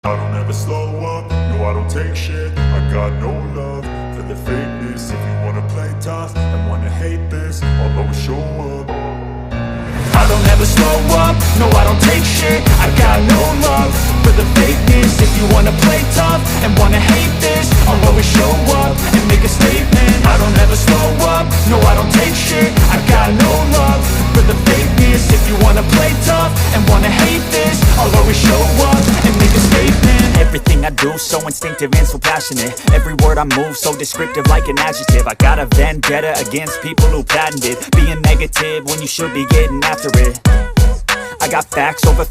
I don't ever slow up, no I don't take shit. I got no love for the fakeness. If you wanna play tough and wanna hate this, I'll always show up. I don't ever slow up, no I don't take shit. I got no love for the fakeness. If you wanna play tough and wanna hate this, I'll always show up and make a statement. I don't ever slow up, no I don't take shit. I got no love for the fakeness. If you wanna play tough and wanna hate this, I'll always show up and make a statement. Everything I do so instinctive and so passionate. Every word I move so descriptive like an adjective. I got a vendetta against people who patented being negative when you should be getting after it. I got facts over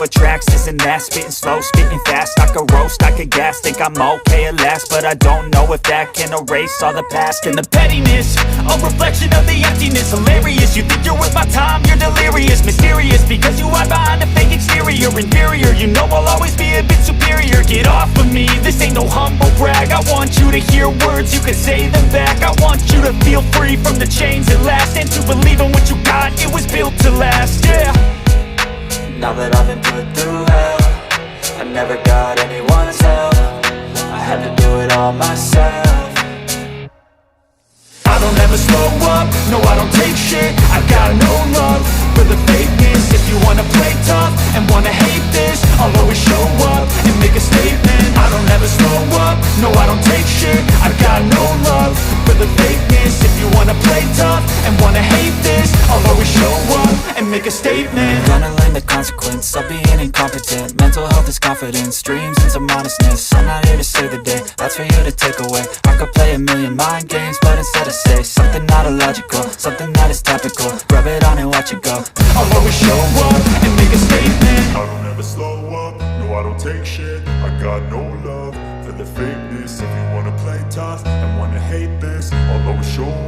tracks, this and that. Spitting slow, spitting fast. I could roast, I could gas. Think I'm okay at last, but I don't know if that can erase all the past. And the pettiness, a reflection of the emptiness. Hilarious, you think you're worth my time, you're delirious. Mysterious, because you hide behind a fake exterior. Inferior, you know I'll always be a bit superior. Get off of me, this ain't no humble brag. I want you to hear words, you can say them back. I want you to feel free from the chains at last, and to believe in what you got, it was built to last, yeah. Now that I've been put through hell, I never got anyone's help. I had to do it all myself. I don't ever slow up, no I don't take shit. I got no love for the fakeness. If you wanna play tough and wanna hate this, I'll always show up and make a statement. I don't ever slow up, no I don't take shit. I got no love for the fakeness. If you wanna play tough and wanna hate this, I'll always show up and make a statement. Gonna learn the consequence of being incompetent. Mental health is confidence, dreams and some honestness. I'm not here to save the day, that's for you to take away. I could play a million mind games, but instead I say something not illogical, something that is topical. Rub it on and watch it go. I'll always show up and make a statement. I don't ever slow up, no I don't take shit. I got no love for the fakeness. If you wanna play tough and wanna hate this, I'll always show up.